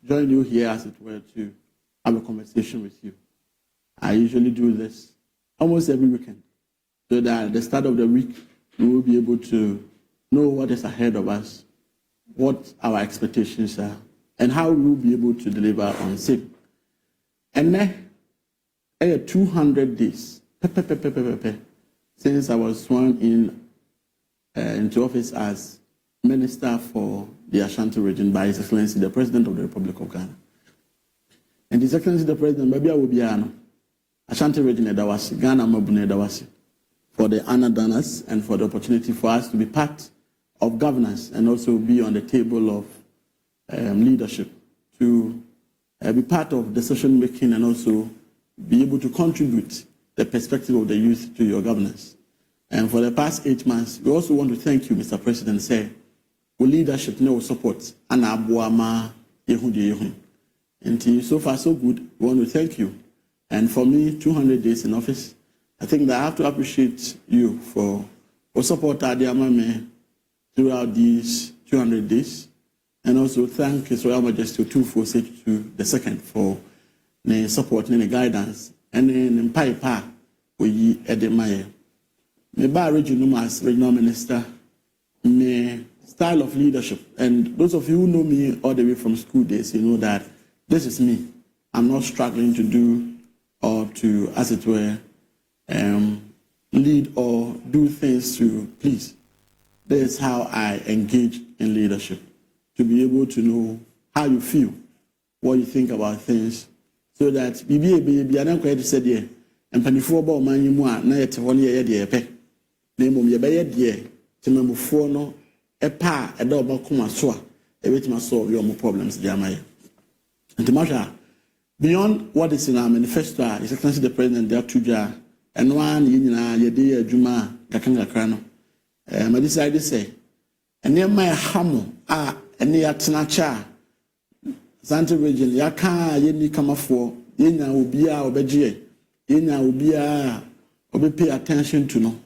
join you here, as it were, to have a conversation with you. I usually do this almost every weekend, so that at the start of the week, we will be able to know what is ahead of us, what our expectations are, and how we will be able to deliver on same. And then, 200 days, since I was sworn into office as Minister for the Ashanti region by His Excellency, the President of the Republic of Ghana. And His Excellency, the President, maybe I will be Ashanti region Edawasi, Ghana Mabune Edawasi, for the honor done us and for the opportunity for us to be part of governance and also be on the table of leadership, to be part of decision making and also be able to contribute the perspective of the youth to your governance. And for the past 8 months, we also want to thank you, Mr. President, say, with leadership, no support, and abuama yehudi. And so far so good, we want to thank you. And for me, 200 days in office, I think that I have to appreciate you for support Adiamame throughout these 200 days. And also thank His Royal Majesty Otumfuo II for the support and the guidance. And then Paipa, we Edemaye. Me ba regional as regional minister, me style of leadership. And those of you who know me all the way from school days, you know that this is me. I'm not struggling to do or to, as it were, lead or do things to please. This is how I engage in leadership, to be able to know how you feel, what you think about things, so that I don't quite say there, and Panifo about my mua, night 1 year, dear pet. Name of your bed, dear, to Memufono, a pa, a dog, Bakuma Swa, every time I solve your problems, dear Maya. And to Masha, beyond what is in our manifesto, His Excellency the President, there are 2 jar, and one Yina, Yadi, Juma, Kakanga Krano. I decided to say, and near my hamo, and near Tanacha, Santa region, Yaka, Yeni Kamafo, Yena will be our Beji, Yena will be pay attention to no.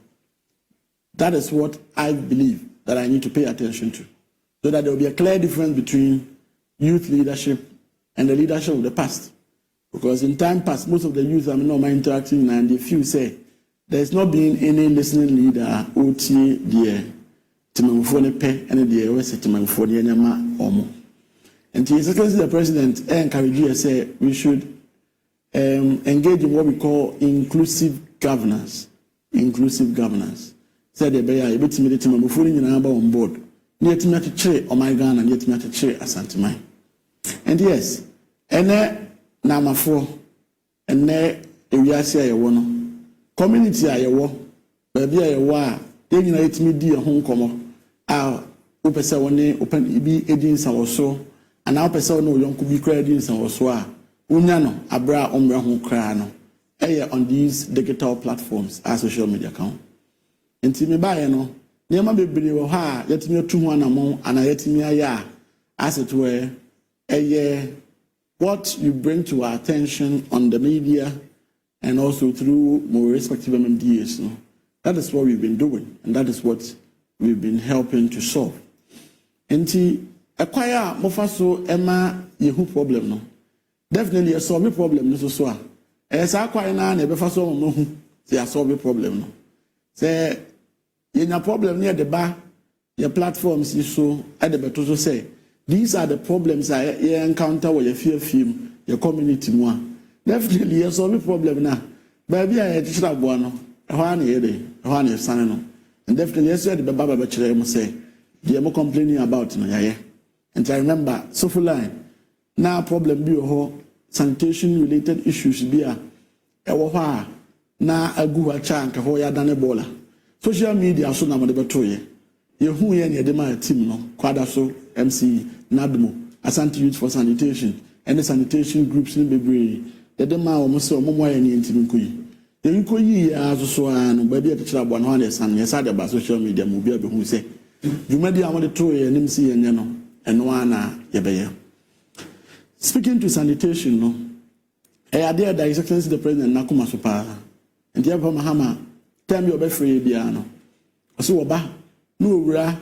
That is what I believe that I need to pay attention to, so that there will be a clear difference between youth leadership and the leadership of the past. Because in time past, most of the youth I'm not interacting, and if you say there's not been any listening leader, OT, dear, Timofone Pe, and the OS Timofone Yama Omo. And His Excellency the President encouraged you to say we should engage in what we call inclusive governance. Inclusive governance. Said the Beya, a bit timid on board. Near to me to cheer on my gun and yet me to cheer Ashanti. And yes, and there Nama 4, and there we are say a one community I war, baby I war, then it me dear home come out. Open say one day open be agents or so, and our person no young could be credits or so. Unyano, Abra Ombra home crano, on these digital platforms, as social media account. And me buy no, near my baby or ha, yet me 2 among, and I yet me a ya, as it were, what you bring to our attention on the media and also through more respective MMDAs. No? That is what we've been doing, and that is what we've been helping to solve. And to acquire Mofaso Emma Yehu problem, no? Definitely a solve problem, no so. As I acquire now, never faso no, say a solve problem, no. Say, in a problem near the bar, your platforms is so at the better say. These are the problems I encounter with your fear film, your community more. Definitely, a solve problem now. Baby, I had to try one, one is son. And definitely, as the Baba Bachelor must say, they are more complaining about no. And I remember, so for line, now problem be a sanitation related issues be a na a good chunk of Hoya than Ebola. Social media so now the batoye. You who any dema team no, Quadaso, MC, Nadmo, Ashanti Youth for Sanitation, and the sanitation groups in Bebre, the dema almost so more any intimate. The Inkoyi as so and baby at the trap 100 and yes, about social media movie who say, you may be able to throw an MC and Yano, and one Yabaya. Speaking to sanitation, no, I adhere that His Excellency the President Nakuma Supa, and the Mahama. Tell me your best free piano. So, no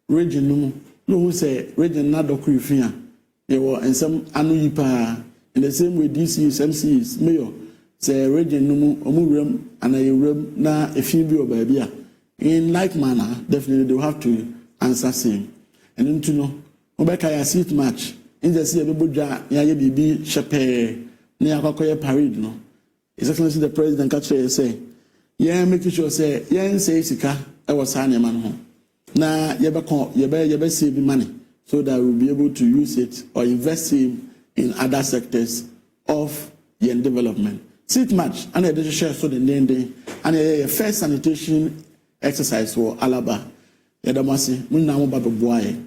region, no who say region not the Krofum, There were and some anuipa in the same way DCs, MCs, mayor, say region omurum and a room na a few baby. In like manner, definitely they will have to answer same. And then to know, Obeka seat match. In the sea, Abuja, Yaya Bibi, Chape, Niakoya parade, no. His Excellency the President catch say, yeah, making sure say, yeah, say Sika, I was signing man home. Na yebe save money so that we'll be able to use it or invest him in other sectors of yen development. Seat match, and I share so the name day, and a first sanitation exercise for Alaba. Yadamasi, Munamo Bababoy.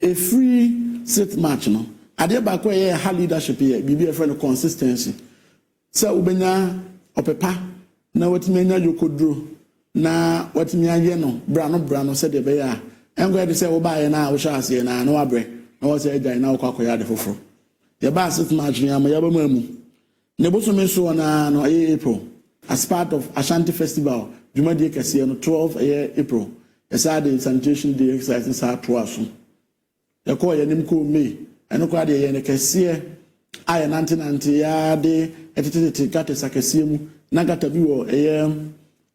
A free seat match, no. Adebakwe ha leadership here, be a friend of consistency. So ubenya opepa na watimenya yokodro na watimenya no brano said the bear. I'm going to say oba na wo sha ase na no abre na wo say agyan na wo kwakoya de foforo. Ye ba sit match ni amayaba mamu. Ne boso me so na no April as part of Ashanti festival. Jumadi kese no 12 April. Esa the sanitation day exercise sa to aso. Ye ko ye nim ko me eno kwa de ye ne kese aye nanti ya de etete gata sakese mu na gata bi wo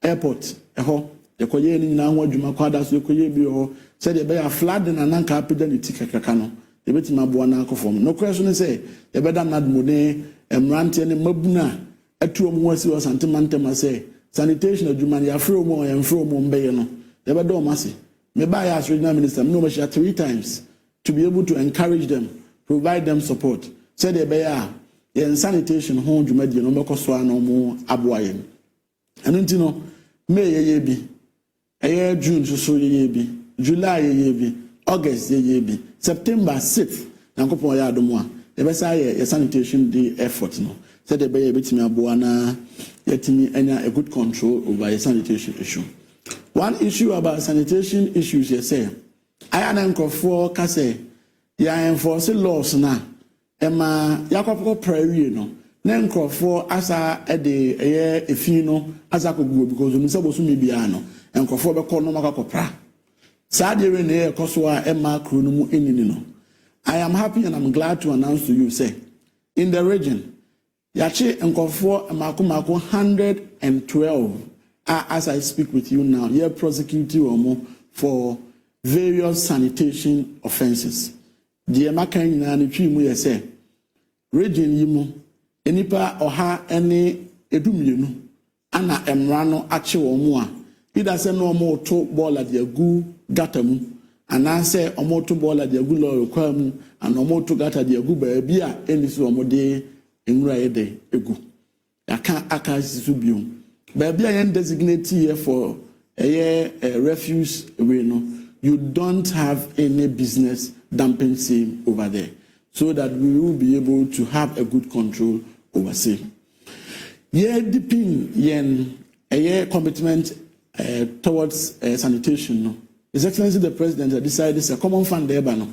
airport eho yekoye ni nyina ho adwuma kwada so yekoye bi ho said ye be ya flood na nanka apeda ni tikakaka no ye betima boa na akofom no kra so ne say ye beda nadmo ne emrante ne mabuna atuo mu wasi wasante mantema say sanitation adwuma ya fro mu ye mfro mu mbeye no ye beda o mase me ba ya as regional minister no share 3 times to be able to encourage them, provide them support. Said ye be ya sanitation ho adwuma die no bekoso ano mu aboaye eno ntino May ye bi, June so ye bi, July ye bi, August ye bi, September 6th, Nankopon ya domoa. The best ye sanitation day effort no. Said the bay betimi aboana yetimi enya a good control over a sanitation issue. One issue about sanitation issues you say, I am for kase ya enforce laws na ema yakopko prairie no. Na nkrofo asa ede efi no asa koguo because no sabo so mebia no nkrofo be ko no makakopra saa de we na ekoso a ema kro no mu enini no. I am happy and I'm glad to announce to you say in the region yache nkrofo mako 112 as I speak with you now here prosecuting omo for various sanitation offenses. The makan nyina ne twi mu ye say region yi mu enipa oha ene edumienu ana emra no ache wo mu a ida se no mo to bola de agu gata mu ana se omo to bola de agu lo kwa mu ana omo to gata de agu ba bia eni so omo de enwura ye de egu aka sisu biom ba bia yen designate here for refuse we no you don't have any business dumping same over there so that we will be able to have a good control oversee. Yeah, deeping yen a commitment towards sanitation. No, His Excellency the President decided it's a common fund there, no.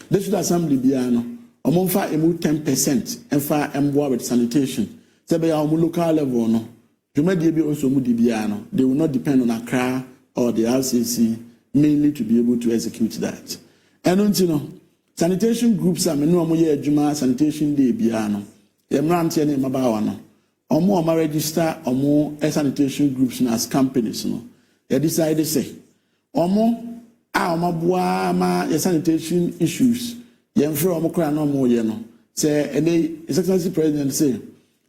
This should assembly be no. Among far 10% and far with sanitation. Say by our local level no. You might be also mudibiano. They will not depend on Accra or the RCC mainly to be able to execute that. And you know, sanitation groups are menu amoye juma sanitation day biano. Emrante ne mabawa no omo ma register omo sanitation groups as companies no they decide say omo omaboa ma sanitation issues yemfre omo kra no omo ye no say ene Excellency President say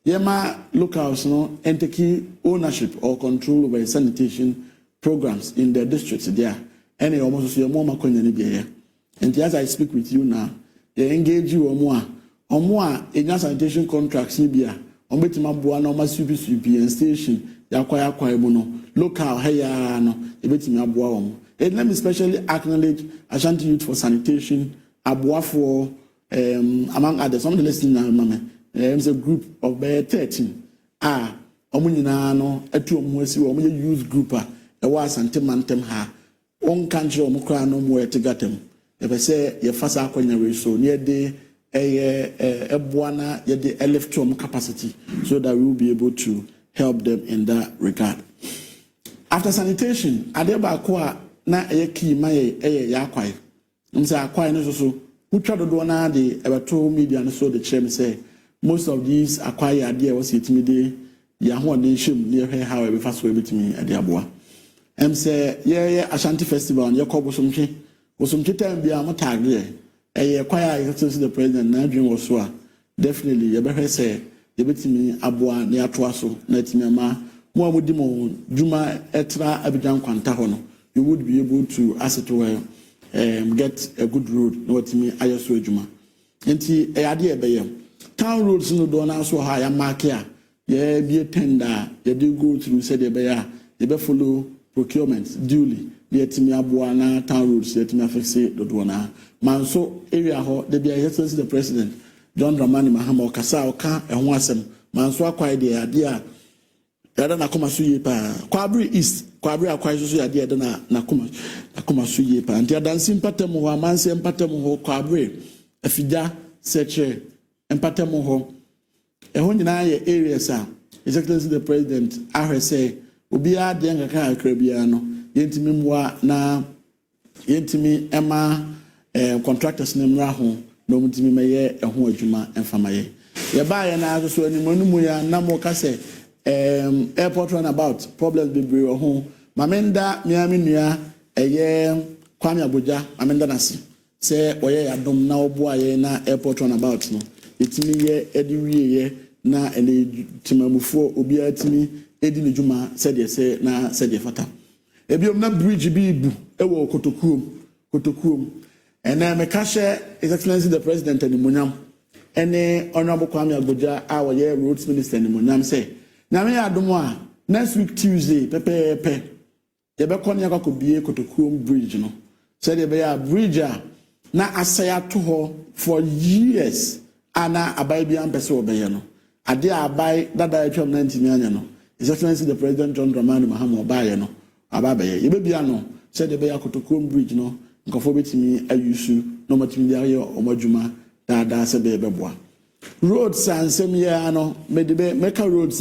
yema locals no entity ownership or control over sanitation programs in their districts there any omo so yemo makonya ne biye and as I speak with you now they engage you omo enya sanitation contracts ni bia betima boa na subi and station yakwa mu no local heya no betima aboa and let me especially acknowledge Ashanti Youth for Sanitation aboa for among others some of the listening now it's a group of 13 omo nyina no atu omo asi omo youth group e wa asante mantem ha on country omo kra no mo etegatem e be say ye fasa akwanya we so near dey buana the electrum capacity so that we will be able to help them in that regard. After sanitation, adeba kwa na key my yakwai. Msa akwai no so try to do now the about 2 million so the chairman say most of these acquire idea was it me ya ho den shim near her however fast way betimi ade aboa say yeah Ashanti festival on yakobo somtwe time bia mo tagre choir is the president na dream was so definitely you better say you betimi aboa na atoa so na timi ma mo amudi mo juma etra abijan kwanta ho no you would be able to as it were get a good road no timi ayeso adwuma enti ade ebeye town roads no do na so ha ya mark ya be a tender you do go through said ebeye you be follow procurement duly yet me aboa na town roads yet me fix it do na man so area ho the be excellency the president John Dramani Mahama okasa oka ehun asem man so akwai de ade a yada na koma so ye pa kwabri east kwabri akwai so yade yada na koma so ye pa ntia dancing patem ho amanse patem ho kwabri afija seche empatem ho ehun nyina ye areas a excellency the president ahwe say obi a de ngaka akrabia no yentimi mwa na yentimi ema contractors na mra ho no mutimi meye eho adwuma emfamaye ye ba ye na so animonu ya na mo ka say airport runabout problems be bre ho mamenda miami nua kwame aboja mamenda nasi say oye adom na obo aye na airport runabout no yetimi ye ediwie ye na ene timamufo obi atimi edi ne dwuma said say na said fata ebiom na bridge bi bu ewo Kotokuom ene me ka share his excellency the president and munyam ene honorable Kwame Abuja our year roads minister and munyam say na me adomo a next week Tuesday pepepe ye be konya kwa bie Kotokuom bridge no said ye be ya bridge a na asaya to ho for years ana abai bi ampese obeye no ade abai dada atwam na ntimi anya no his excellency the president John Dramani Mahama obaye no ababaye ye be bia no said ye be ya Kotokuom bridge no nkofo betimi ayusu no matimi dia ye omadwuma dada se be beboa roads ansem ya no meka roads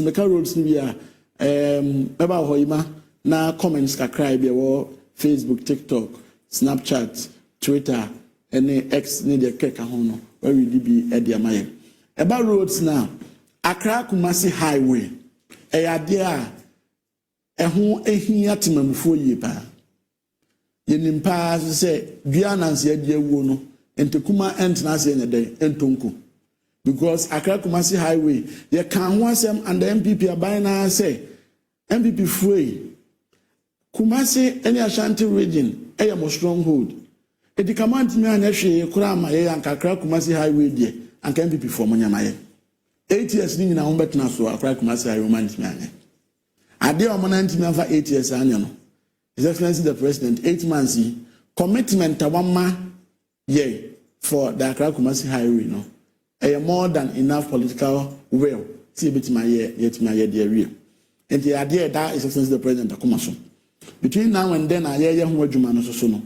ni bia meba hoima na comments kakra bia wo Facebook, TikTok, Snapchat, Twitter any X ni de keka ho no where we be e dia maye eba roads na Accra Kumasi highway ade a eho ehia temamufo yie pa yenimpa say dua nanse ade awuo no entekuma entna se ne den entonko because Accra Kumasi highway ye kan ho asem and the MPP abina say MPP free Kumasi any Ashanti region e mo stronghold e di command me anehwe kura ma ye Accra Kumasi highway die anka MPP for monyamaye 8 years ni na ho betna so Accra Kumasi highway man me ane ade o mo na ntimi afa 8 years anya no His Excellency the President 8 months commitment awama ye for the Accra Kumasi highway no more than enough political will see bit my year yet my year dear real and the idea that His Excellency the President akomaso between now and then aye ho adwuma no so no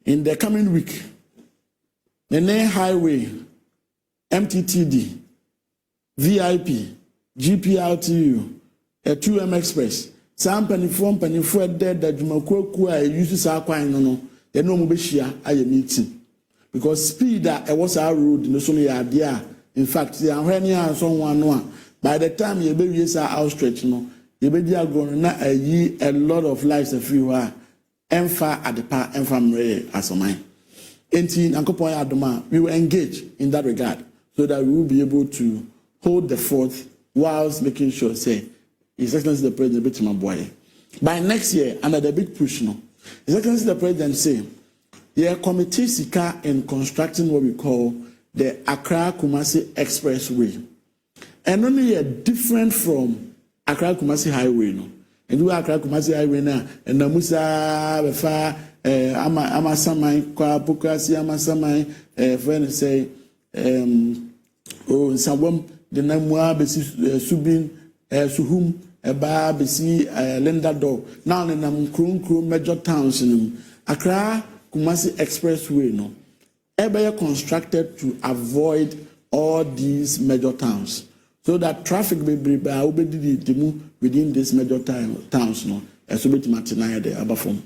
in the coming week the highway MTTD VIP GPRTU a 2M Express Sampanifo dead that Jumaku I used to say quite no, they no mobeshia I meeting. Because speed that was our road no so idea. In fact, the Arania someone one. By the time you baby is outstretched, no, you be going na a lot of lives a few are emfa at the part and from as a mine. 18 Ankopoya Adoma, we will engage in that regard so that we will be able to hold the fort whilst making sure say His Excellency the President betima boy. By next year, under the big push, no. His Excellency the President say, yeah, committee sika in constructing what we call the Accra Kumasi Expressway. And only different from Accra Kumasi Highway, no. And we Accra Kumasi Highway now, and Namusa Befa ama samai kwa Pukasi ama samai friend say Sawam the Namwa besi subin suhum eba besi Linda door now in krum major towns in Accra Kumasi Expressway no eba constructed to avoid all these major towns so that traffic will be within these major towns no so bit matinaya the abafom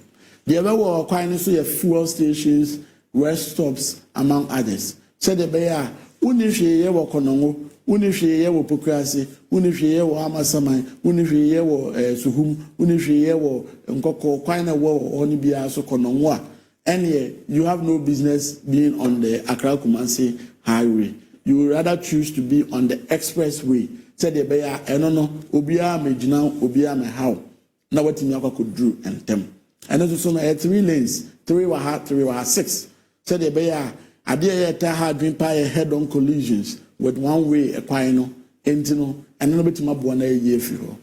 the other were quite so fuel stations rest stops, among others. Said the bear, Unifie Yewo Konongo, Unifie Yewo Pokrasi, Unifie Yewo Amasamai, Unifie Yewo Suhum, Unifie Yewo Nkoko, Quina Wo, Onibia so Konongwa. And you have no business being on the Accra Kumasi highway. You would rather choose to be on the expressway. Said the bear, Enono, Obia Mejina, Obia Mehao. Now what Timaka could do and them. And also, 3 lanes, 3 were hard, 3 were 6. Said the bear, I dare hard dream pie head on collisions with one way a quino, entino, and nobody to my one a year for.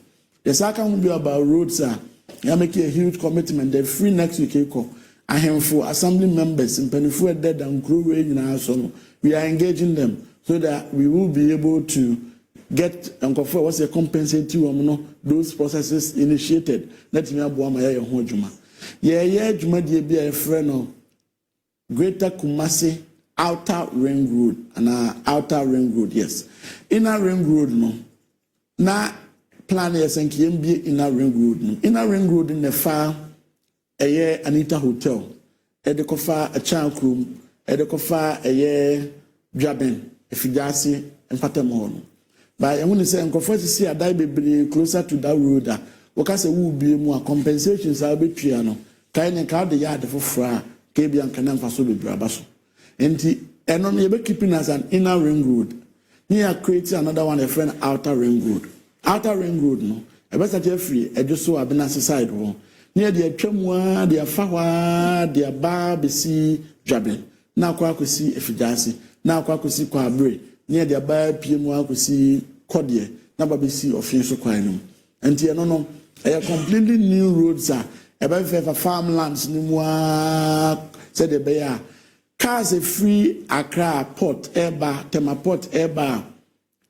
The second will be about roads, sir. I make a huge commitment. They're free next week. I have for assembly members in Penifua dead and grow in our son. We are engaging them so that we will be able to get and confer what's a compensatory those processes initiated. Let me have one my home. Yeah, Juma dear be a friend of Greater Kumasi Outer Ring Road and Outer Ring Road, yes. Inner Ring Road, no. Na plan yes and be Inner Ring Road, no. Inner Ring Road in the far a year Anita Hotel, Edekofa a child room, Edekofa a year Jaben, a Fidasi and Patamon. But I want to say, I'm comforted to see a die closer to that road. Because it will be more compensations. I'll be triano. Kind and card the yard for fra, KB and Canam Faso be Brabaso. And only ever keeping us an inner ring road. Near creating another one, a friend outer ring road. Outer ring road, no. A better Jeffrey, a just so I've been aside one. Near the Chemwa, the Afawa, the Bar, Bessie, Jabin. Now Quack see if Jasi. Now Quack see Quabre. Near the Bar, PMwa could see Cordier. Now Babisi of Finso Quinum. And here, no. A completely new roads are about farmlands said the bear. Cars a free Accra port, airbar, Tema port, airbar.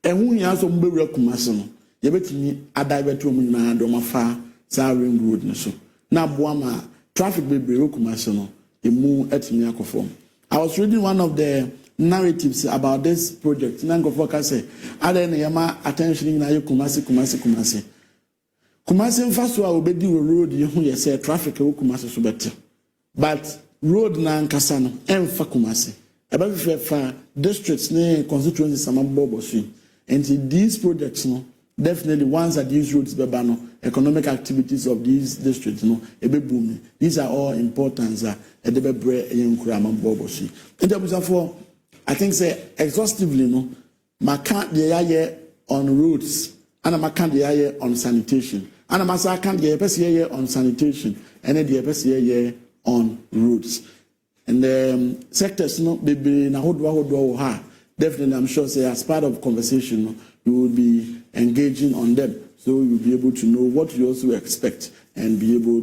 And who has on Burro Kumason. You bet me a diver to me, Doma far, Sarin road. So now Boama, traffic will be Rokumasono, the move at Miakoform. I was reading one of the narratives about this project. Nangofoka say, I don't know, attention in Kumasi. Kumasi first of all will be the road you say traffic will Kumasi so better. But road na nkasano emfa Kumasi. About for districts ne constituency sama bobosi. And these projects no definitely once that these roads bebano economic activities of these districts no ebe boom. These are all important edebe bre yenkura ma bobosi. And therefore I think say exhaustively no makant the on roads. And I'm a candidate on sanitation. And I'm a candidate on sanitation. And then the on roads. And the sectors not be na hodwa definitely I'm sure say as part of conversation you will be engaging on them. So you'll be able to know what you also expect and be able